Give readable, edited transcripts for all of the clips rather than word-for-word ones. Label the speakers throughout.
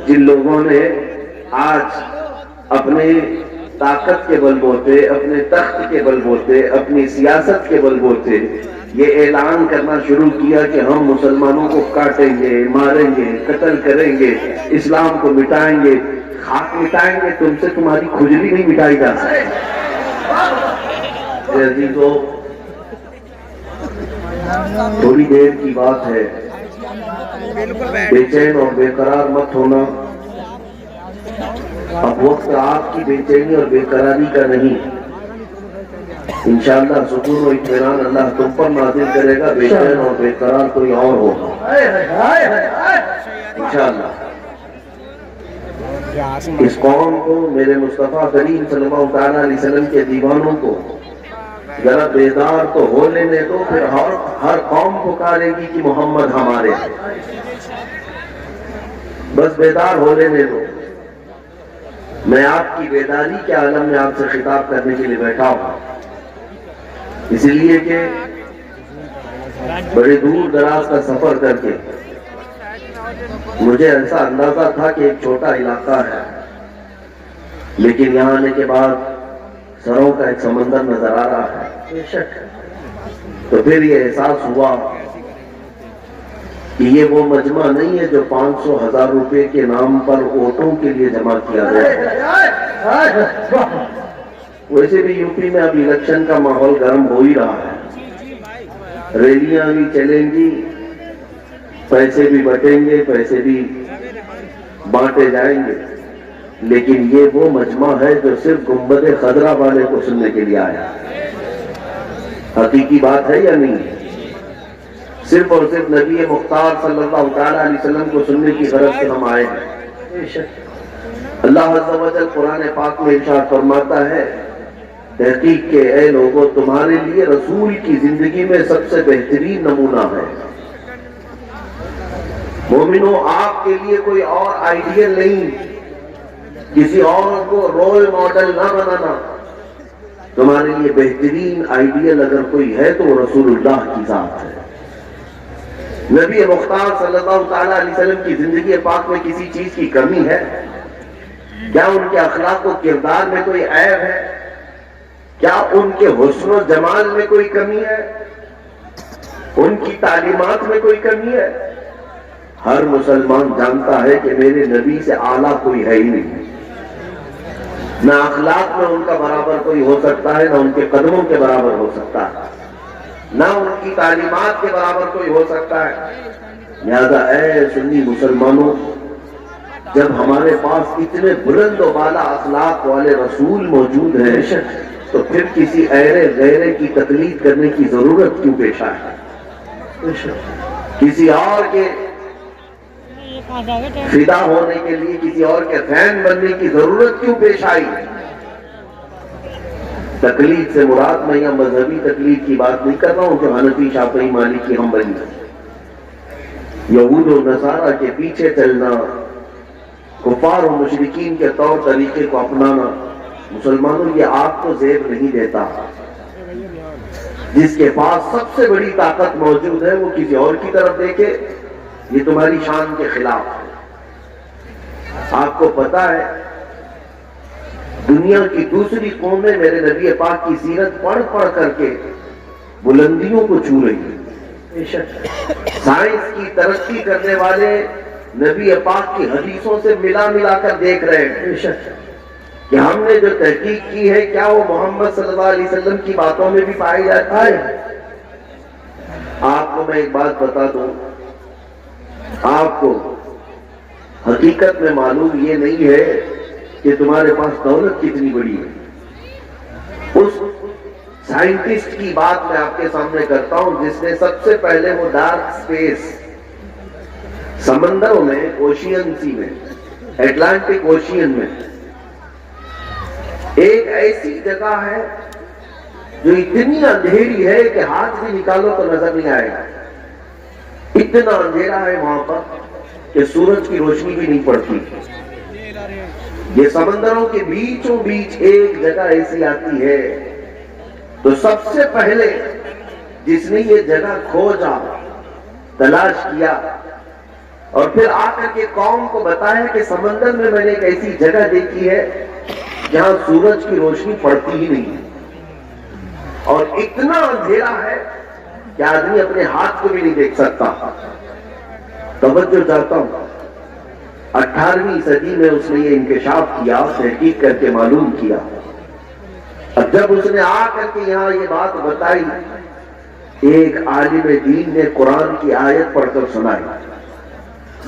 Speaker 1: جن لوگوں نے آج اپنے طاقت کے بل بوتے، اپنے تخت کے بل بوتے، اپنی سیاست کے بل بوتے یہ اعلان کرنا شروع کیا کہ ہم مسلمانوں کو کاٹیں گے، ماریں گے، قتل کریں گے، اسلام کو مٹائیں گے، خاک مٹائیں گے، تم سے تمہاری کھجلی نہیں مٹائی جا سکتی۔ عزیزو، تھوڑی دیر کی بات ہے، بے چین اور بے قرار مت ہونا۔ اب وقت آپ کی بے چینی اور بے قراری کا نہیں، انشاءاللہ سکون و اطمینان اللہ تم پر نازل کرے گا۔ بے چین اور بے قرار کوئی اور ہوگا انشاءاللہ۔ اس قوم کو، میرے مصطفیٰ کریم صلی اللہ علیہ وسلم کے دیوانوں کو ذرا بیدار تو ہو لینے دو، پھر ہر قوم پکارے گی کہ محمد ہمارے ہیں۔ بس بیدار ہو لینے دو۔ میں آپ کی بیداری کے عالم میں آپ سے خطاب کرنے کے لیے بیٹھا ہوں، اس لیے کہ بڑے دور دراز کا سفر کر کے مجھے ایسا اندازہ تھا کہ ایک چھوٹا علاقہ ہے، لیکن یہاں آنے کے بعد سروں کا ایک سمندر نظر آ رہا ہے۔ تو پھر یہ احساس ہوا کہ یہ وہ مجمع نہیں ہے جو 500,000 روپے کے نام پر ووٹوں کے لیے جمع کیا گیا۔ ویسے بھی یو پی میں اب الیکشن کا ماحول گرم ہو ہی رہا ہے، ریلیاں بھی چلیں گی، پیسے بھی بٹیں گے، پیسے بھی بانٹے جائیں گے، لیکن یہ وہ مجمع ہے جو صرف گنبد خضرا والے کو سننے کے لیے آیا۔ حقیقی بات ہے یا نہیں؟ صرف اور صرف نبی مختار صلی اللہ علیہ وسلم کو سننے کی غرض سے ہم آئے ہیں۔ اللہ عز و جل قرآن پاک میں ارشاد فرماتا ہے، تحقیق کے اے لوگوں تمہارے لیے رسول کی زندگی میں سب سے بہترین نمونہ ہے۔ مومنوں، آپ کے لیے کوئی اور آئیڈیل نہیں، کسی اور کو رول ماڈل نہ بنانا۔ تمہارے لیے بہترین آئیڈیل اگر کوئی ہے تو وہ رسول اللہ کی ذات ہے۔ نبی مختار صلی اللہ علیہ وسلم کی زندگی پاک میں کسی چیز کی کمی ہے؟ کیا ان کے اخلاق و کردار میں کوئی عیب ہے؟ کیا ان کے حسن و جمال میں کوئی کمی ہے؟ ان کی تعلیمات میں کوئی کمی ہے؟ ہر مسلمان جانتا ہے کہ میرے نبی سے اعلیٰ کوئی ہے ہی نہیں۔ نہ اخلاق میں ان کا برابر کوئی ہو سکتا ہے، نہ ان کے قدموں کے برابر ہو سکتا ہے، نہ ان کی تعلیمات کے برابر کوئی ہو سکتا ہے۔ لہذا اے سنی مسلمانوں، جب ہمارے پاس اتنے بلند و بالا اخلاق والے رسول موجود ہیں تو پھر کسی ایرے غیرے کی تقلید کرنے کی ضرورت کیوں پیش آئے؟ کسی اور کے فدا ہونے کے لیے، کسی اور کے فین بننے کی ضرورت کیوں پیش آئی؟ تقلید سے مراد میں یہاں مذہبی تقلید کی بات نہیں کر رہا ہوں جو حنفی، شافعی، مالکی، حنبلی، یہود و نصارہ کے پیچھے چلنا، کفار و مشرکین کے طور طریقے کو اپنانا۔ مسلمانوں، یہ آپ کو زیب نہیں دیتا۔ جس کے پاس سب سے بڑی طاقت موجود ہے وہ کسی اور کی طرف دیکھے، یہ تمہاری شان کے خلاف ہے۔ آپ کو پتا ہے دنیا کی دوسری قومیں میرے نبی پاک کی سیرت پڑھ پڑھ کر کے بلندیوں کو چھو رہی ہیں۔ سائنس کی ترقی کرنے والے نبی پاک کی حدیثوں سے ملا ملا کر دیکھ رہے ہیں کہ ہم نے جو تحقیق کی ہے کیا وہ محمد صلی اللہ علیہ وسلم کی باتوں میں بھی پائی جاتی ہے۔ آپ کو میں ایک بات بتا دوں، آپ کو حقیقت میں معلوم یہ نہیں ہے کہ تمہارے پاس دولت کتنی بڑی ہے۔ اس سائنٹسٹ کی بات میں آپ کے سامنے کرتا ہوں جس نے سب سے پہلے وہ ڈارک سپیس، سمندروں میں، اوشین سی میں، اٹلانٹک اوشین میں ایک ایسی جگہ ہے جو اتنی اندھیری ہے کہ ہاتھ بھی نکالو تو نظر نہیں آئے گا۔ اتنا اندھیرا ہے وہاں پر کہ سورج کی روشنی بھی نہیں پڑتی۔ یہ سمندروں کے بیچوں بیچ ایک جگہ ایسی آتی ہے تو سب سے پہلے جس نے یہ جگہ کھوجا، تلاش کیا، اور پھر آ کر کے قوم کو بتایا کہ سمندر میں میں نے ایک ایسی جگہ دیکھی ہے جہاں سورج کی روشنی پڑتی ہی نہیں اور اتنا اندھیرا ہے کہ آدمی اپنے ہاتھ کو بھی نہیں دیکھ سکتا. توجہ چاہتا ہوں، 18ویں صدی میں اس نے یہ انکشاف کیا، تحقیق کر کے معلوم کیا. اب جب اس نے آ کر کے یہاں یہ بات بتائی، ایک عالم دین نے قرآن کی آیت پڑھ کر سنائی.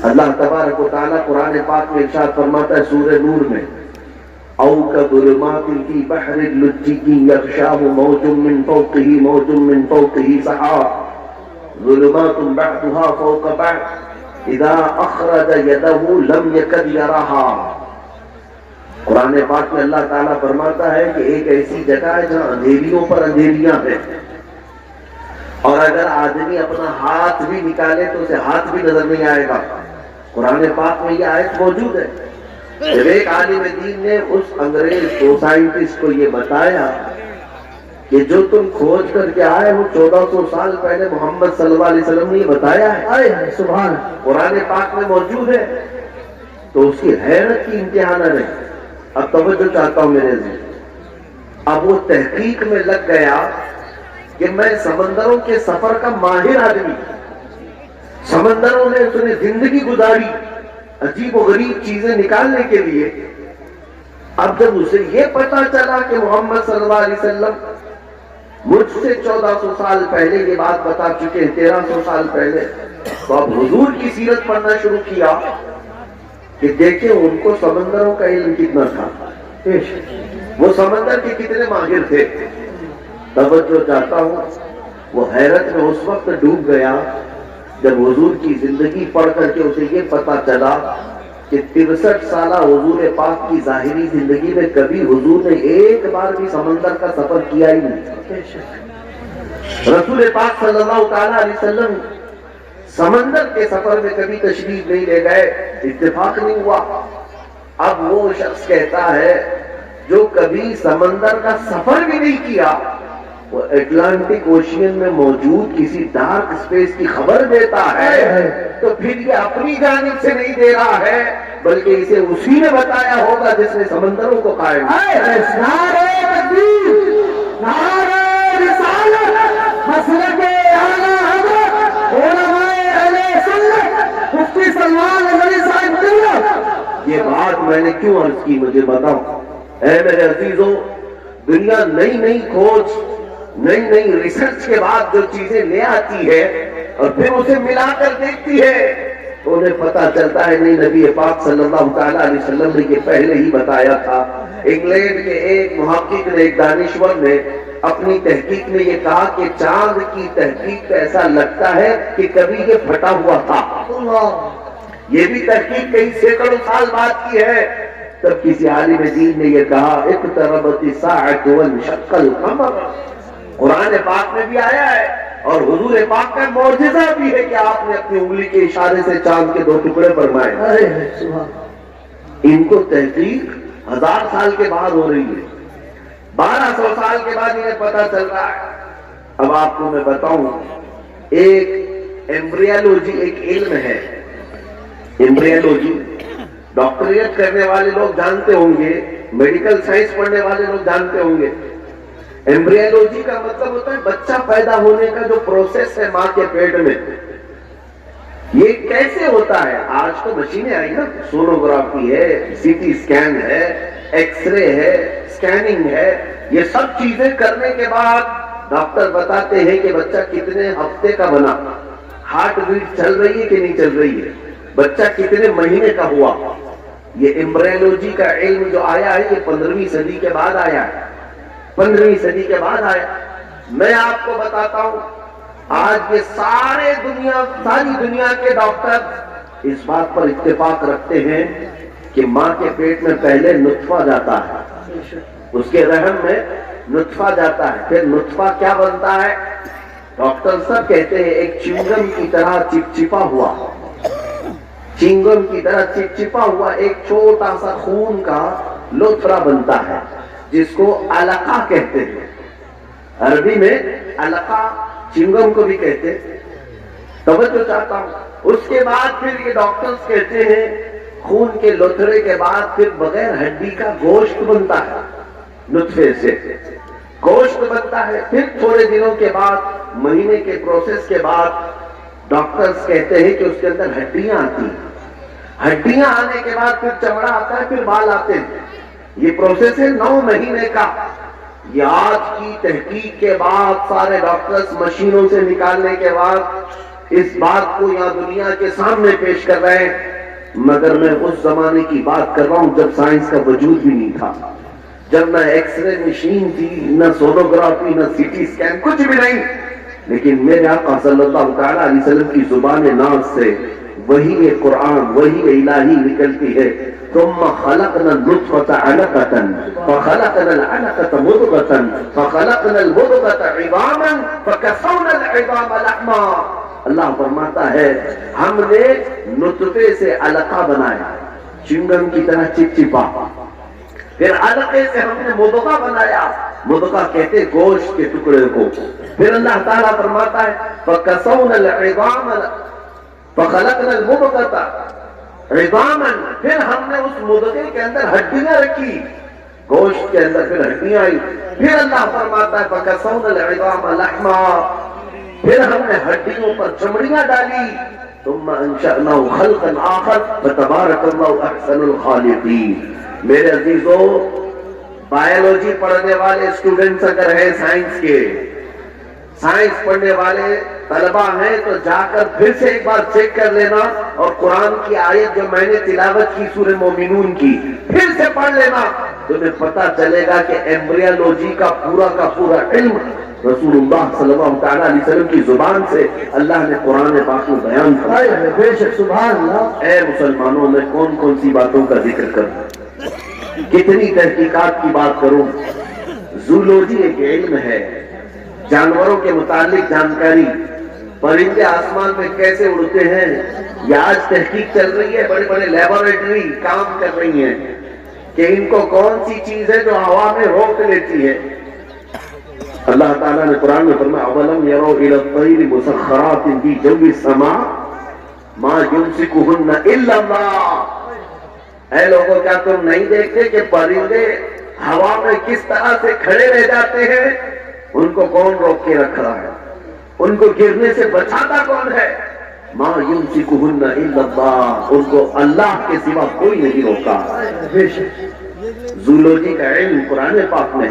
Speaker 1: اللہ تبارک و تعالیٰ قرآن پاک میں ارشاد فرماتا ہے سورہ نور میں، او کظلمات فی بحر اللجی یغشاہ موج من فوقہ موج من فوقہ سحاب ظلمات بعضها فوق بعض اذا اخرج یدہ لم یکد یراہا. قرآن پاک میں اللہ تعالیٰ فرماتا ہے کہ ایک ایسی جگہ ہے جہاں اندھیریوں پر اندھیریاں ہیں، اور اگر آدمی اپنا ہاتھ بھی نکالے تو اسے ہاتھ بھی نظر نہیں آئے گا. قرآن پاک میں یہ آیت موجود ہے. جب ایک عالم دین نے اس انگریز کو سائنٹسٹ کو یہ بتایا کہ جو تم کھوج کر کے آئے ہو 1400 سال پہلے محمد صلی اللہ علیہ وسلم نے یہ بتایا ہے، سبحان قرآن پاک میں موجود ہے، تو اس کی حیرت کی انتہا نہ رہی. اب توجہ چاہتا ہوں میرے ذہن، اب وہ تحقیق میں لگ گیا کہ میں سمندروں کے سفر کا ماہر آدمی، سمندروں میں اس نے زندگی گزاری عجیب و غریب چیزیں نکالنے کے لیے. اب جب اسے یہ پتا چلا کہ محمد صلی اللہ علیہ وسلم مجھ سے 1400 سال پہلے یہ بات بتا چکے ہیں، 1300 سال پہلے، تو اب حضور کی سیرت پڑھنا شروع کیا کہ دیکھیں ان کو سمندروں کا علم کتنا تھا، وہ سمندر کے کتنے ماہر تھے. توجہ چاہتا ہوں، وہ حیرت میں اس وقت ڈوب گیا جب حضور کی زندگی پڑھ کر کے اسے یہ پتا چلا کہ 63 سالہ حضور پاک کی ظاہری زندگی میں کبھی حضور نے ایک بار بھی سمندر کا سفر کیا ہی نہیں. رسول پاک صلی اللہ تعالی علیہ وسلم سمندر کے سفر میں کبھی تشریف نہیں لے گئے، اتفاق نہیں ہوا. اب وہ شخص کہتا ہے جو کبھی سمندر کا سفر بھی نہیں کیا، وہ اٹلانٹک اوشین میں موجود کسی ڈارک اسپیس کی خبر دیتا ہے، تو پھر یہ اپنی جانب سے نہیں دے رہا ہے بلکہ اسے اسی نے بتایا ہوگا جس نے سمندروں کو قائم یہ بات میں نے کیوں عرض کی، مجھے بتاؤ. اے میرے عزیزوں، دنیا نئی نئی کھوج، نئی نئی ریسرچ کے بعد جو چیزیں لے آتی ہے اور پھر اسے ملا کر دیکھتی ہے تو انہیں پتا چلتا ہے نہیں، نبی پاک صلی اللہ تعالیٰ علیہ وسلم نے یہ پہلے ہی بتایا تھا. انگلینڈ کے ایک محقق نے، ایک دانشور نے اپنی تحقیق میں یہ کہا کہ چاند کی تحقیق ایسا لگتا ہے کہ کبھی یہ پھٹا ہوا تھا. یہ بھی تحقیق کئی سینکڑوں سال بعد کی ہے. تب کسی عالم دین نے یہ کہا اقتربت الساعۃ وانشق القمر. قرآن پاک میں بھی آیا ہے اور حضور پاک کا معجزہ بھی ہے کہ آپ نے اپنی انگلی کے اشارے سے چاند کے 2 ٹکڑے فرمائے. ان کو تحقیق 1000 سال کے بعد ہو رہی ہے، 1200 سال کے بعد انہیں پتا چل رہا ہے. اب آپ کو میں بتاؤں، ایک ایمبریولوجی ایک علم ہے. ایمبریولوجی ڈاکٹریٹ کرنے والے لوگ جانتے ہوں گے، میڈیکل سائنس پڑھنے والے لوگ جانتے ہوں گے. ایمبریولوجی کا مطلب ہوتا ہے بچہ پیدا ہونے کا جو پروسیس ہے ماں کے پیٹ میں، یہ کیسے ہوتا ہے. آج تو مشینیں آئی نا، سونوگرافی ہے، سی ٹی اسکین ہے، ایکس رے ہے، اسکیننگ ہے. یہ سب چیزیں کرنے کے بعد ڈاکٹر بتاتے ہیں کہ بچہ کتنے ہفتے کا بنا، ہارٹ بیٹ چل رہی ہے کہ نہیں چل رہی ہے، بچہ کتنے مہینے کا ہوا. یہ ایمبریولوجی کا علم جو آیا ہے یہ 15ویں صدی کے بعد آیا ہے، 15ویں صدی کے بعد آیا. میں آپ کو بتاتا ہوں، آج یہ ساری دنیا کے ڈاکٹر اس بات پر اتفاق رکھتے ہیں کہ ماں کے پیٹ میں پہلے نطفہ جاتا ہے، اس کے رحم میں نطفہ جاتا ہے، پھر نطفہ کیا بنتا ہے. ڈاکٹر سب کہتے ہیں ایک چنگم کی طرح چپچپا ہوا، چنگم کی طرح چپچپا ہوا ایک چھوٹا سا خون کا لوتھڑا بنتا ہے جس کو علقہ کہتے ہیں. عربی میں علقہ چنگم کو بھی کہتے ہیں. توجہ چاہتا ہوں، اس کے بعد پھر یہ ڈاکٹرز کہتے ہیں خون کے لوتھڑے کے بعد پھر بغیر ہڈی کا گوشت بنتا ہے، نطفے سے گوشت بنتا ہے. پھر تھوڑے دنوں کے بعد، مہینے کے پروسیس کے بعد ڈاکٹرز کہتے ہیں کہ اس کے اندر ہڈیاں آتی ہیں. ہڈیاں آنے کے بعد پھر چمڑا آتا ہے، پھر بال آتے ہیں. یہ پروسیس ہے 9 مہینے کا. یہ آج کی تحقیق کے بعد سارے ڈاکٹرز مشینوں سے نکالنے کے بعد اس بات کو یہاں دنیا کے سامنے پیش کر رہے ہیں. مگر میں اس زمانے کی بات کر رہا ہوں جب سائنس کا وجود بھی نہیں تھا، جب نہ ایکس رے مشین تھی، نہ سونوگرافی، نہ سی ٹی اسکین، کچھ بھی نہیں. لیکن میرے آقا صلی اللہ تعالی علیہ وسلم کی زبان ناز سے وہی قرآن، وہی الہی نکلتی ہے. ثم خلقنا النطفة علقة فخلقنا العلقة مضغة فخلقنا المضغة عظاما فكسونا العظام لحما. اللہ فرماتا ہے ہم نے نطفے سے علقہ بنایا، چنگم کی طرح چپچپا. پھر علقے سے ہم نے مضغہ بنایا، مضغہ کہتے گوشت کے ٹکڑے کو. پھر اللہ تعالیٰ فرماتا ہے فَكَسَوْنَا الْعِظَامَ فَخَلَقْنَا الْمُضْغَةَ عِظَامًا. پھر ہم نے اس مضغے کے اندر ہڈیاں رکھی، گوشت کے اندر پھر ہڈیاں آئی. پھر اللہ فرماتا ہے فَكَسَوْنَا الْعِظَامَ لَحْمًا. پھر ہم نے ہڈیوں پر چمڑیاں ڈالی. ثُمَّ أَنشَأْنَاهُ خَلْقًا آخَرَ فَتَبَارَكَ اللَّهُ أَحْسَنُ الْخَالِقِينَ. میرے عزیزو، بایولوجی پڑھنے والے اسٹوڈنٹس اگر ہیں، سائنس کے سائنس پڑھنے والے طلبہ ہیں تو جا کر پھر سے ایک بار چیک کر لینا، اور قرآن کی آیت جو میں نے تلاوت کی سورہ مومنون کی پھر سے پڑھ لینا. تمہیں پتا چلے گا کہ ایمبریولوجی کا پورا علم رسول اللہ صلی اللہ تعالیٰ علیہ وسلم کی زبان سے اللہ نے قرآن پاک میں بیان فرمایا ہے. بے شک سبحان اللہ. اے مسلمانوں، میں کون کون سی باتوں کا ذکر کروں، کتنی تحقیقات کی بات کروں. زولوجی ایک علم ہے، جانوروں کے متعلق جانکاری، پرندے آسمان میں کیسے اڑتے ہیں یہ آج تحقیق چل رہی ہے. بڑے بڑے لیبارٹری کام کر رہی ہیں کہ ان کو کون سی چیز ہے جو ہوا میں روک لیتی ہے. اللہ تعالیٰ نے قرآن میں فرمایا اولم یروا الی الطیر مسخرات فی جو السماء ما یمسکہن الا اللہ. اے لوگوں، کیا تم نہیں دیکھتے کہ پرندے ہوا میں کس طرح سے کھڑے رہ جاتے ہیں؟ ان کو کون روک کے رکھ رہا ہے؟ ان کو گرنے سے بچاتا کون ہے؟ ما یمسکہن الا اللہ. ان کو اللہ کے سوا کوئی نہیں روکا. زولوجی کا علم قرآن پاک میں،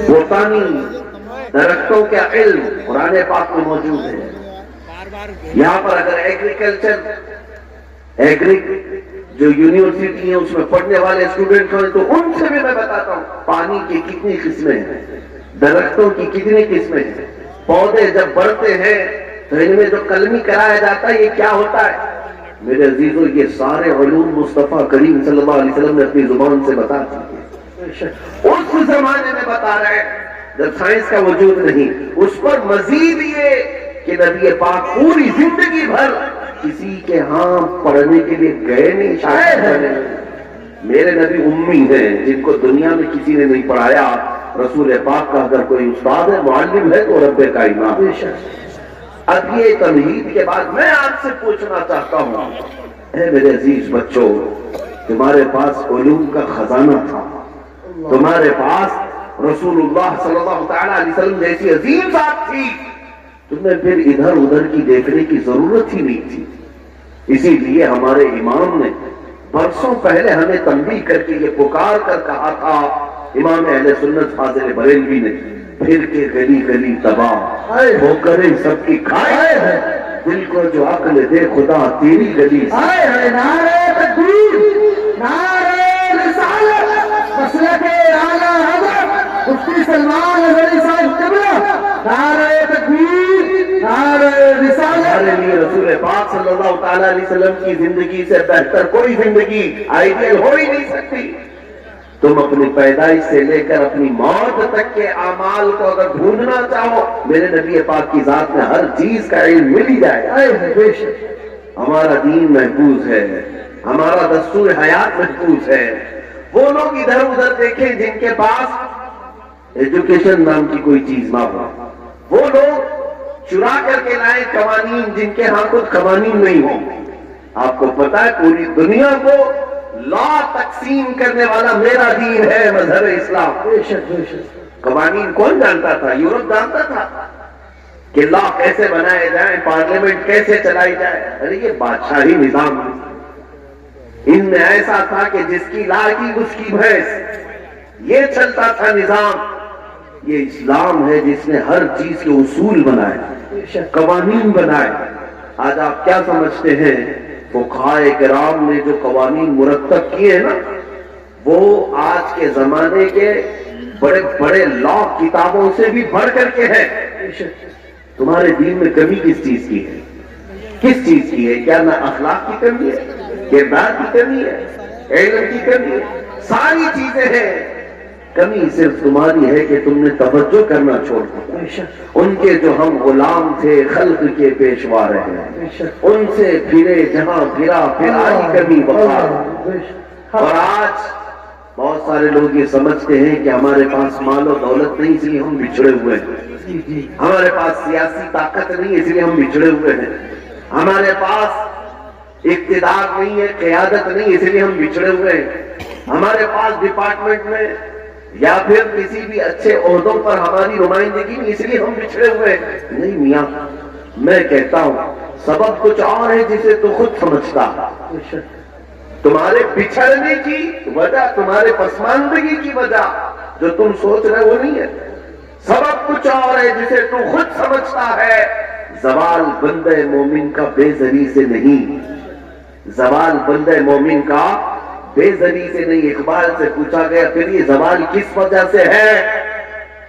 Speaker 1: بوٹانی درختوں کا علم قرآن پاک میں موجود ہے. یہاں پر اگر ایگری جو یونیورسٹی ہیں اس میں پڑھنے والے اسٹوڈنٹ ہیں تو ان سے بھی میں بتاتا ہوں پانی کی کتنی قسمیں ہیں، درختوں کی کتنی قسمیں ہیں. پودے جب بڑھتے ہیں تو ان میں جو قلمی کرایا جاتا ہے یہ کیا ہوتا ہے؟ میرے عزیزو، یہ سارے علوم مصطفیٰ کریم صلی اللہ علیہ وسلم نے اپنی زبان سے بتا دیے. اس زمانے میں بتا رہے ہیں جب سائنس کا وجود نہیں. اس پر مزید یہ کہ نبی پاک پوری زندگی بھر کسی کے ہاں پڑھنے کے لیے گئے نہیں. شاید میرے نبی امی ہیں جن کو دنیا میں کسی نے نہیں پڑھایا. رسول پاک کا اگر کوئی استاد ہے، معلم ہے تو رب کائنات. اب یہ تمہید کے بعد میں آپ سے پوچھنا چاہتا ہوں، اے میرے عزیز بچوں، تمہارے پاس علوم کا خزانہ تھا، تمہارے پاس رسول اللہ صلی اللہ تعالیٰ علیہ وسلم جیسی عظیم ذات تھی، تمہیں پھر ادھر ادھر کی دیکھنے کی ضرورت ہی نہیں تھی. اسی لیے ہمارے امام نے برسوں پہلے ہمیں تنبیہ کر کے یہ پکار کر کہا تھا، امام اہل سنت فاضل بریلوی نے، پھر کے گلی گلی تباہ ہو کرے سب کی کھائے ہے، دل کو جو عقل دے خدا تیری گلی.
Speaker 2: نعرہ تکبیر، نعرہ رسالت، مسلک اعلیٰ حضرت مفتی سلمان اظہری صاحب قبلہ، نعرہ تکبیر، نعرہ رسالت.
Speaker 1: ہمارے لیے رسول پاک صلی اللہ تعالیٰ علیہ وسلم کی زندگی سے بہتر کوئی زندگی آئیڈیل ہو ہی نہیں سکتی. تم اپنی پیدائش سے لے کر اپنی موت تک کے اعمال کو اگر ڈھونڈنا چاہو، میرے نبی پاک کی ذات میں ہر چیز کا علم مل ہی جائے. ہمارا دین محفوظ ہے، ہمارا دستور حیات محفوظ ہے. وہ لوگ ادھر ادھر دیکھیں جن کے پاس ایجوکیشن نام کی کوئی چیز نہ ہو، وہ لوگ چرا کر کے لائے قوانین جن کے ہاں خود قوانین نہیں ہو. آپ کو پتا ہے پوری دنیا کو لا تقسیم کرنے والا میرا دین ہے مذہب اسلام.
Speaker 2: بے شک بے شک.
Speaker 1: قوانین کون جانتا تھا؟ یورپ جانتا تھا کہ لا کیسے بنائے جائیں، پارلیمنٹ کیسے چلائی جائے. ارے یہ بادشاہی نظام ان میں ایسا تھا کہ جس کی لاگی اس کی بھینس، یہ چلتا تھا نظام. یہ اسلام ہے جس نے ہر چیز کے اصول بنائے، قوانین بنائے. آج آپ کیا سمجھتے ہیں فقہائے کرام نے جو قوانین مرتب کیے ہیں نا، وہ آج کے زمانے کے بڑے بڑے لا کتابوں سے بھی بڑھ کر کے ہیں. تمہارے دین میں کمی کس چیز کی ہے؟ کس چیز کی ہے؟ کیا نہ اخلاق کی کمی ہے، کردار کی کمی ہے، علم کی کمی ہے؟ ساری چیزیں ہیں. کمی صرف تمہاری ہے کہ تم نے توجہ کرنا چھوڑ دیا. ان کے جو ہم غلام تھے خلق کے پیشوا رہے ہیں، ان سے پھرے جہاں پھرا پھر آئی کمی بخار. اور آج بہت سارے لوگ یہ سمجھتے ہیں کہ ہمارے پاس مال و دولت نہیں اس لیے ہم بچھڑے ہوئے ہیں، ہمارے پاس سیاسی طاقت نہیں اس لیے ہم بچھڑے ہوئے ہیں، ہمارے پاس اقتدار نہیں ہے، قیادت نہیں اس لیے ہم بچھڑے ہوئے ہیں، ہمارے پاس ڈپارٹمنٹ میں یا پھر کسی بھی اچھے عہدوں پر ہماری نمائندگی نہیں اس لیے ہم بچھڑے ہوئے ہیں. نہیں میاں، میں کہتا ہوں سبب کچھ اور ہے جسے تو خود سمجھتا. تمہارے بچھڑنے کی وجہ، تمہارے پسماندگی کی وجہ جو تم سوچ رہے وہ نہیں ہے. سبب کچھ اور ہے جسے تو خود سمجھتا ہے. زوال بندہ مومن کا بے زری سے نہیں، زوال بندہ مومن کا بے زری سے نہیں. اقبال سے پوچھا گیا پھر یہ زوال کس وجہ سے ہے؟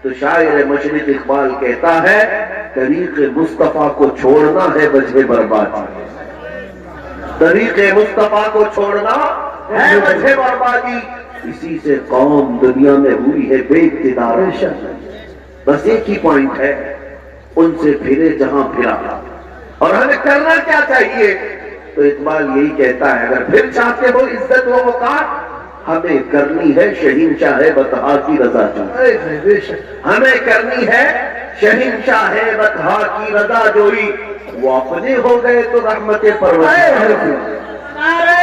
Speaker 1: تو شاعر مشرق اقبال کہتا ہے طریق مصطفیٰ کو چھوڑنا ہے وجہ بربادی. طریق مصطفیٰ کو چھوڑنا ہے وجہ بربادی. اسی سے قوم دنیا میں ہوئی ہے بے اقتدار. بس ایک ہی پوائنٹ ہے، ان سے پھرے جہاں پھرا. اور ہمیں کرنا کیا چاہیے؟ تو اقبال یہی کہتا ہے اگر پھر چاہتے ہو عزت و وقار، ہمیں کرنی ہے شہنشاہ بطحا کی رضا جوئی. ہمیں کرنی ہے شہنشاہ بطحا کی رضا جوئی. وہ اپنے ہو گئے تو رحمت پروردگار.
Speaker 2: نعرہ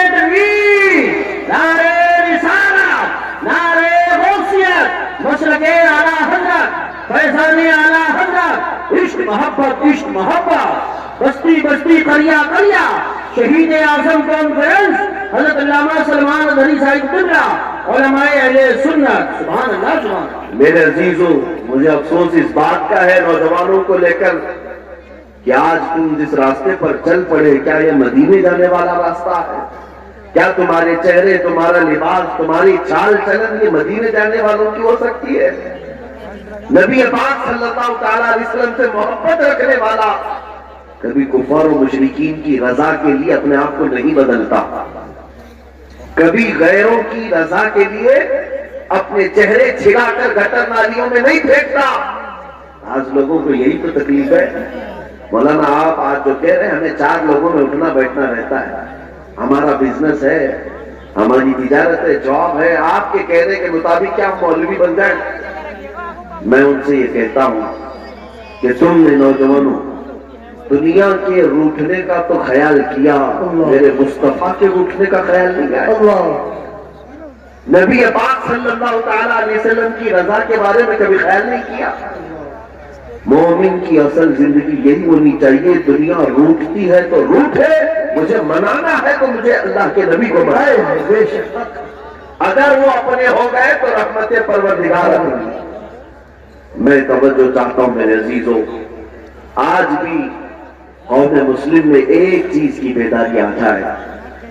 Speaker 2: تکبیر، نعرہ رسالت، نعرہ غوثیت، مسلک اعلیٰ حضرت، فیضان اعلیٰ حضرت، عشق محبت عشق محبت، بستی بستی قریہ قریہ، شہید اعظم کانفرنس حضرت علامہ سلمان ادھری صاحب قبلہ، علماء اہل سنت. سبحان اللہ سبحان اللہ.
Speaker 1: میرے عزیزوں، مجھے افسوس اس بات کا ہے نوجوانوں کو لے کر کہ آج تم جس راستے پر چل پڑے، کیا یہ مدینے جانے والا راستہ ہے؟ کیا تمہارے چہرے، تمہارا لباس، تمہاری چال چلن یہ مدینے جانے والوں کی ہو سکتی ہے؟ نبی پاک صلی اللہ تعالیٰ علیہ وسلم سے محبت رکھنے والا کبھی کفار و مشرکین کی رضا کے لیے اپنے آپ کو نہیں بدلتا، کبھی غیروں کی رضا کے لیے اپنے چہرے چھڑا کر گٹر نالیوں میں نہیں پھینکتا. آج لوگوں کو یہی تو تکلیف ہے. مولانا آپ آج جو کہہ رہے ہیں ہمیں 4 لوگوں میں اٹھنا بیٹھنا رہتا ہے، ہمارا بزنس ہے، ہماری تجارت ہے، جاب ہے، آپ کے کہنے کے مطابق کیا مولوی بن جائیں؟ میں ان سے یہ کہتا ہوں کہ تم نے نوجوانوں دنیا کے روٹھنے کا تو خیال کیا، میرے مصطفیٰ کے روٹھنے کا خیال نہیں کیا. نبی پاک صلی اللہ تعالیٰ علیہ وسلم کی رضا کے بارے میں کبھی خیال نہیں کیا. مومن کی اصل زندگی یہی ہونی چاہیے، دنیا روٹتی ہے تو روٹھے، مجھے منانا ہے تو مجھے اللہ کے نبی کو منائے. اگر وہ اپنے ہو گئے تو رحمت پروردگار ہوگی. میں توجہ چاہتا ہوں میرے عزیزوں، آج بھی قوم مسلم میں ایک چیز کی بیداری آ جائے.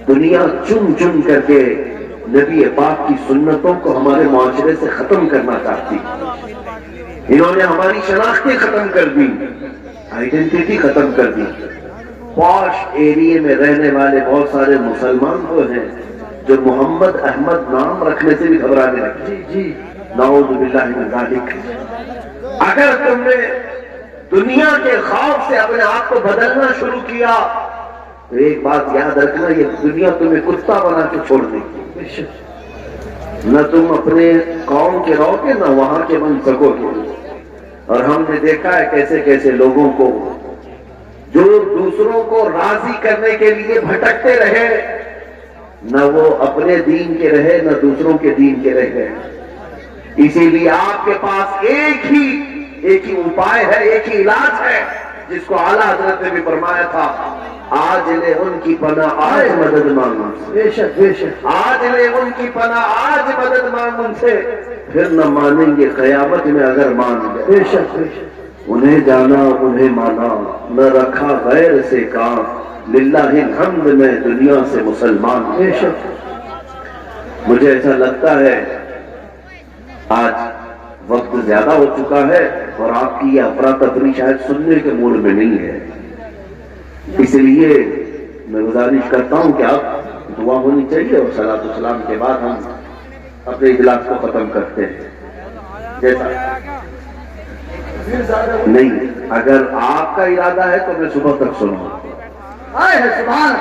Speaker 1: دنیا چن چن کر کے نبی پاک کی سنتوں کو ہمارے معاشرے سے ختم کرنا چاہتی. انہوں نے ہماری شناختیں ختم کر دی، آئیڈینٹی ختم کر دی. پاش ایریے میں رہنے والے بہت سارے مسلمان وہ ہیں جو محمد احمد نام رکھنے سے بھی گھبرانے لگے. نعوذ باللہ من ذالک. اگر تم نے دنیا کے خوف سے اپنے آپ کو بدلنا شروع کیا تو ایک بات یاد رکھنا، یہ دنیا تمہیں کتا بنا کے چھوڑ دے گی. نہ تم اپنے قوم کے رہو گے نہ وہاں کے بن سکو گے. اور ہم نے دیکھا ہے کیسے کیسے لوگوں کو جو دوسروں کو راضی کرنے کے لیے بھٹکتے رہے، نہ وہ اپنے دین کے رہے نہ دوسروں کے دین کے رہے. اسی لیے آپ کے پاس ایک ہی اپائے ہے، ایک ہی علاج ہے، جس کو اعلیٰ حضرت نے بھی فرمایا تھا، آج لے ان کی پناہ آج مدد مانگ ان سے.
Speaker 2: بے شک بے شک.
Speaker 1: آج لے ان کی پناہ آج مدد مانگ ان سے، پھر نہ مانیں گے قیامت میں اگر مان گئے.
Speaker 2: بے شک بے شک.
Speaker 1: انہیں جانا انہیں مانا، نہ رکھا غیر سے کام، للہ الحمد میں دنیا سے مسلمان.
Speaker 2: بے شک.
Speaker 1: مجھے ایسا لگتا ہے آج وقت زیادہ ہو چکا ہے اور آپ کی یہ افراتفری شاید سننے کے موڈ میں نہیں ہے، اس لیے میں گزارش کرتا ہوں کہ آپ دعا ہونی چاہیے اور صلاۃ و سلام کے بعد ہم اپنے اجلاس کو ختم کرتے ہیں. جیسا نہیں، اگر آپ کا ارادہ ہے تو میں صبح تک سنوں.
Speaker 2: سبحان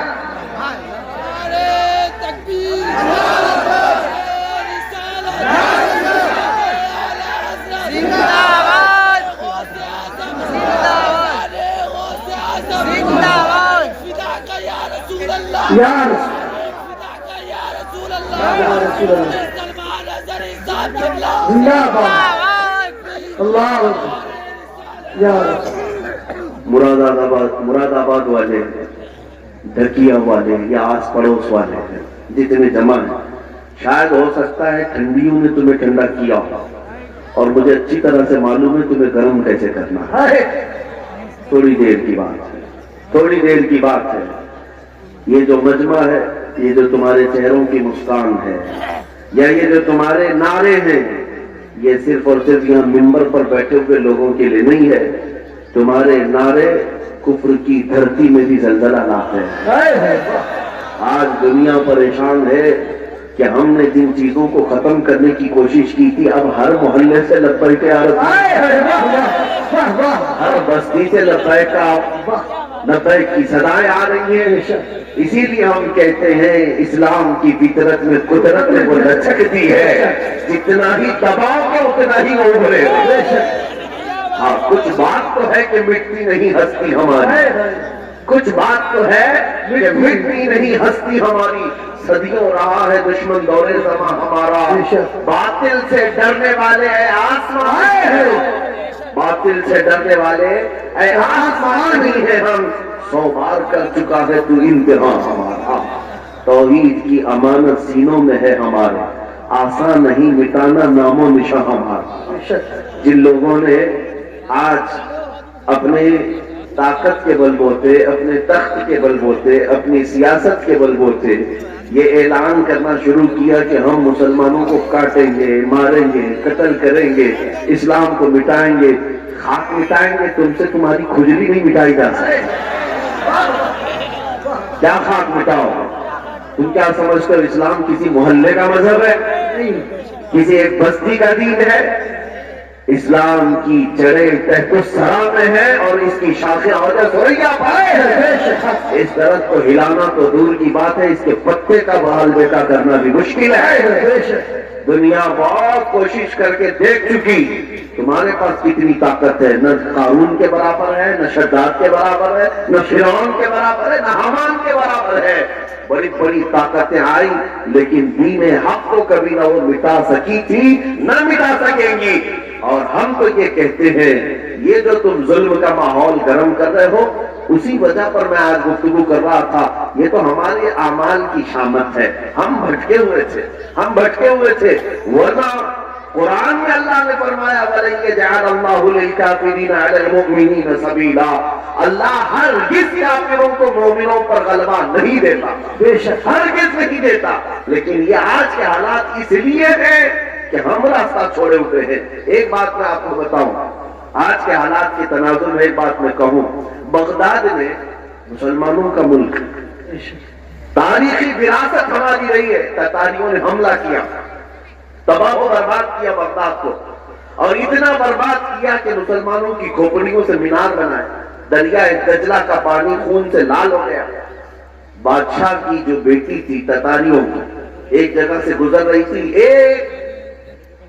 Speaker 1: مراد آباد والے، ڈھکیا والے یا آس پڑوس والے جتنے جمع ہیں، شاید ہو سکتا ہے ٹھنڈیوں نے تمہیں ٹھنڈا کیا ہو، اور مجھے اچھی طرح سے معلوم ہے تمہیں گرم کیسے کرنا ہے. تھوڑی دیر کی بات ہے، تھوڑی دیر کی بات ہے. یہ جو مجمع ہے، یہ جو تمہارے چہروں کی مسکان ہے، یا یہ جو تمہارے نعرے ہیں، یہ صرف اور صرف یہاں ممبر پر بیٹھے ہوئے لوگوں کے لیے نہیں ہے. تمہارے نعرے کفر کی دھرتی میں بھی زلزلہ لاتے ہیں. آج دنیا پریشان ہے کہ ہم نے جن چیزوں کو ختم کرنے کی کوشش کی تھی، اب ہر محلے سے لبیک یا رسول، ہر بستی سے لبیک کی صدائیں آ رہی ہیں. اسی لیے ہم کہتے ہیں اسلام کی فطرت میں قدرت نے وہ لچک دی ہے، جتنا ہی دباؤ کے اتنا ہی ابھرے. ہاں، کچھ بات تو ہے کہ مٹتی نہیں ہستی ہماری، کچھ بات تو ہے کہ مٹتی نہیں ہستی ہماری. صدیوں رہا ہے دشمن دورے زماں ہمارا، باطل سے ڈرنے والے اے آسمان، باطل سے ڈرنے والے اے آسمان ہی ہے ہم. 100 بار کر چکا ہے تو امتحان ہمارا، توحید کی امانت سینوں میں ہے ہمارے، آسان نہیں مٹانا نام و نشاں ہمارا. جن لوگوں نے آج اپنے طاقت کے بل بوتے، اپنے تخت کے بل بوتے، اپنی سیاست کے بل بوتے یہ اعلان کرنا شروع کیا کہ ہم مسلمانوں کو کاٹیں گے، ماریں گے، قتل کریں گے، اسلام کو مٹائیں گے، خاک مٹائیں گے، تم سے تمہاری کھجلی نہیں مٹائی جا سکتی. کیا خاک مٹاؤ؟ تم کیا سمجھتے ہو اسلام کسی محلے کا مذہب ہے؟ کسی ایک بستی کا دین ہے؟ اسلام کی جڑیں تحت الثری میں ہے اور اس کی شاخیں عہدہ ثریا پائے ہیں. اس درخت کو ہلانا تو دور کی بات ہے، اس کے پتے کا بحال بیٹا کرنا بھی مشکل ہے. دنیا بہت کوشش کر کے دیکھ چکی تمہارے پاس کتنی طاقت ہے، نہ قارون کے برابر ہے، نہ شداد کے برابر ہے، نہ فرعون کے برابر ہے، نہ حامان کے برابر ہے. بڑی بڑی طاقتیں آئی لیکن دین حق کو کبھی نہ وہ مٹا سکی تھی، نہ مٹا سکیں گی. اور ہم تو یہ کہتے ہیں یہ جو تم ظلم کا ماحول گرم کر رہے ہو، اسی وجہ پر میں آج گفتگو کر رہا تھا، یہ تو ہمارے اعمال کی شامت ہے. ہم بھٹکے ہوئے تھے، ورنہ قرآن میں اللہ نے فرمایا وَلَن يَجْعَلَ اللَّهُ لِلْكَافِرِينَ عَلَى الْمُؤْمِنِينَ سَبِيلًا. اللہ ہرگز کافروں کو مومنوں پر غلبہ نہیں دیتا، بے شک ہرگز نہیں دیتا. لیکن یہ آج کے حالات اس لیے ہیں کہ ہم راستہ چھوڑے ہوئے ہیں. ایک بات میں آپ کو بتاؤں، آج کے حالات کے تناظر میں ایک بات میں کہوں، بغداد میں مسلمانوں کا ملک، تاریخی وراثت ہماری رہی ہے. تتاریوں نے حملہ کیا، تباہ و برباد کیا بغداد کو، اور اتنا برباد کیا کہ مسلمانوں کی کھوپڑیوں سے مینار بنائے. دریا دجلہ کا پانی خون سے لال ہو گیا. بادشاہ کی جو بیٹی تھی تتاریوں کی، ایک جگہ سے گزر رہی تھی، ایک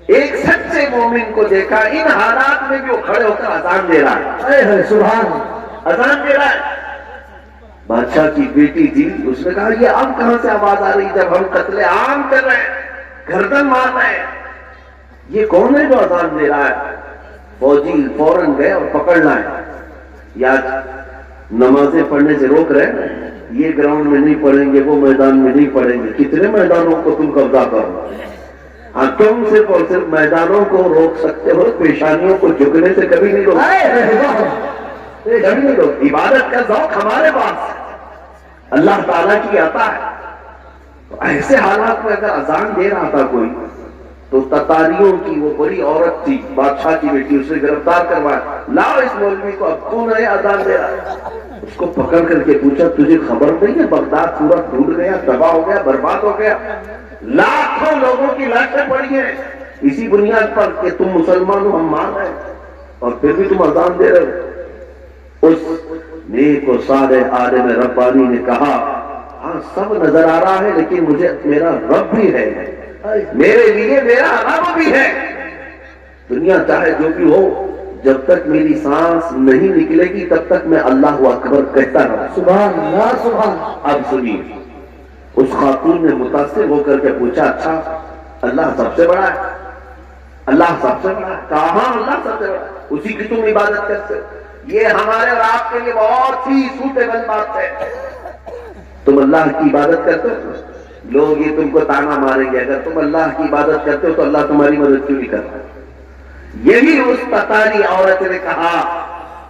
Speaker 1: ایک سچے مومن کو دیکھا ان حالات میں بھی وہ کھڑے ہو کر اذان دے رہا ہے،
Speaker 2: سبحان
Speaker 1: اذان دے رہا ہے۔ بادشاہ کی بیٹی تھی، اس نے کہا یہ اب کہاں سے آواز آ رہی جب ہم قتل عام کر رہے ہیں، گردن مار رہے ہیں، یہ کون ہے جو اذان دے رہا ہے؟ فوجی فوراً گئے اور پکڑ لائے، یا نمازیں پڑھنے سے روک رہے ہیں، یہ گراؤنڈ میں نہیں پڑھیں گے، وہ میدان میں نہیں پڑھیں گے، کتنے میدانوں کو تم قبضہ کرو؟ ہاں تم صرف اور صرف میدانوں کو روک سکتے ہو، پیشانیوں کو جھکنے سے کبھی نہیں روک سکتے، کبھی نہیں روک۔ عبادت کا ذوق ہمارے پاس اللہ تعالیٰ کی عطا ہے۔ تو ایسے حالات میں اگر اذان دے رہا تھا کوئی تو تتاریوں کی وہ بڑی عورت تھی، بادشاہ کی بیٹی، اسے گرفتار کروایا، لاؤ اس مولوی کو، اب کون ہے اذان دے رہا؟ اس کو پکڑ کر کے پوچھا تجھے خبر نہیں ہے بغداد پورا ڈوب گیا، تباہ ہو گیا، برباد ہو گیا، لاکھوں لوگوں کی لاشیں پڑی ہیں اسی بنیاد پر کہ تم مسلمان ہو، ہم مان رہے ہیں، اور پھر بھی تم اذان دے رہے ہو۔ اس نیک و صالح عالم ربانی نے کہا ہاں سب نظر آ رہا ہے لیکن مجھے میرا رب بھی ہے، میرے لیے میرا رب بھی ہے، دنیا چاہے جو بھی ہو، جب تک میری سانس نہیں نکلے گی تب تک میں اللہ اکبر کہتا رہا۔
Speaker 2: سبحان اللہ سبحان۔
Speaker 1: اب سنیے، اس خاتون نے متاثر ہو کر کے پوچھا اچھا اللہ سب سے بڑا ہے؟ اللہ سب سے بڑا ہے؟ کہا ہاں اللہ سب سے بڑا ہے، اسی کی تم عبادت کرتے ہو۔ یہ ہمارے اور آپ کے لیے بہت ہی سوٹیبل بات ہے، تم اللہ کی عبادت کرتے ہو، لوگ یہ تم کو تانا ماریں گے اگر تم اللہ کی عبادت کرتے ہو تو اللہ تمہاری مدد کیوں نہیں کرتا؟ یہی اس تتاری عورت نے کہا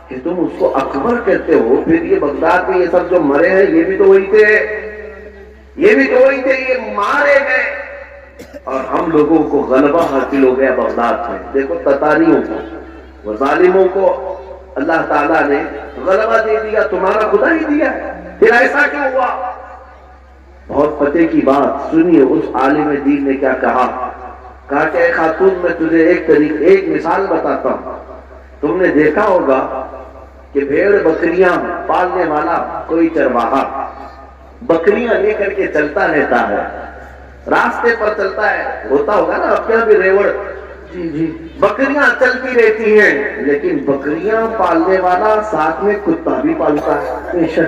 Speaker 1: کہ تم اس کو اکبر کہتے ہو، پھر یہ بغداد میں یہ سب جو مرے ہیں یہ بھی تو وہی تھے، یہ بھی تو وہی تھے، یہ مارے گئے اور ہم لوگوں کو غلبہ حاصل ہو گیا بغداد میں۔ دیکھو تتاریوں کو، وہ ظالموں کو اللہ تعالیٰ نے غلبہ دے دیا، تمہارا خدا ہی دیا ہے، پھر ایسا کیوں ہوا؟ بہت پتے کی بات سنیے، اس عالم دین نے کیا کہا کہ اے خاتون میں تجھے ایک مثال بتاتا ہوں، تم نے دیکھا ہوگا کہ بھیڑ بکریاں پالنے والا کوئی چرواہا بکریاں لے کر کے چلتا رہتا ہے، راستے پر چلتا ہے، ہوتا ہوگا نا آپ کے یہاں بھی ریوڑ، جی بکریاں چلتی رہتی ہیں، لیکن بکریاں پالنے والا ساتھ میں کتا بھی پالتا ہے۔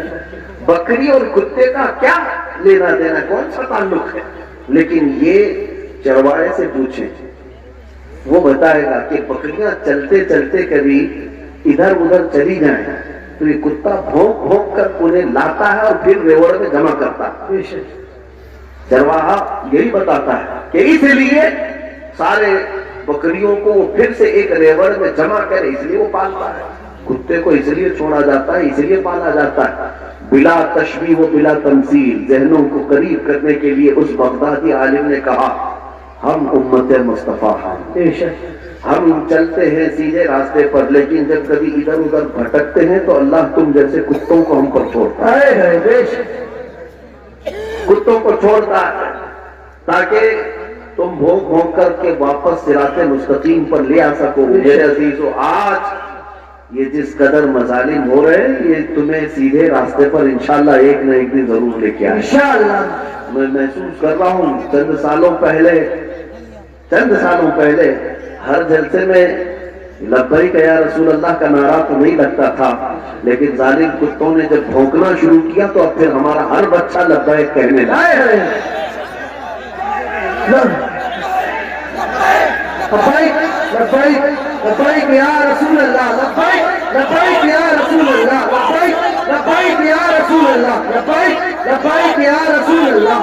Speaker 1: بکری اور کتے کا کیا لینا دینا، کون سا تعلق ہے؟ لیکن یہ چرواہے سے پوچھیں، وہ بتائے گا کہ بکریاں چلتے چلتے کبھی ادھر ادھر چلی جائیں تو یہ کتا بھونک بھونک کر انہیں لاتا ہے اور پھر ریوڑ میں جمع کرتا ہے۔ چرواہا یہی بتاتا ہے کہ اس لیے سارے بکریوں کو وہ پھر سے ایک ریوڑ میں جمع کرے، اس لیے وہ پالتا ہے، کتے کو اس لیے چھوڑا جاتا ہے، اس لیے پالا جاتا ہے۔ بلا تشبیہ و بلا تمثیل ذہنوں کو قریب کرنے کے لیے اس بغدادی عالم نے کہا ہم امت مصطفیٰ ہیں، ہم چلتے ہیں سیدھے راستے پر، لیکن جب کبھی ادھر ادھر بھٹکتے ہیں تو اللہ تم جیسے کتوں کو ہم پر چھوڑتا ہے، کتوں کو چھوڑتا ہے تاکہ تم بھونک بھونک کر کے واپس صراط مستقیم پر لے آ سکو۔ میرے عزیزو، آج یہ جس قدر مظالم ہو رہے ہیں یہ تمہیں سیدھے راستے پر انشاءاللہ ایک نہ ایک دن ضرور لے کے آئے انشاءاللہ۔ میں محسوس کر رہا ہوں چند سالوں پہلے ہر جلسے میں لبیک یا رسول اللہ کا نعرہ تو نہیں لگتا تھا، لیکن ظالم کتوں نے جب بھونکنا شروع کیا تو اب پھر ہمارا ہر بچہ لبیک کہنے لگا۔ لبیک یا رسول اللہ، لبیک یا رسول اللہ، لبیک یا رسول اللہ، لبیک یا رسول اللہ۔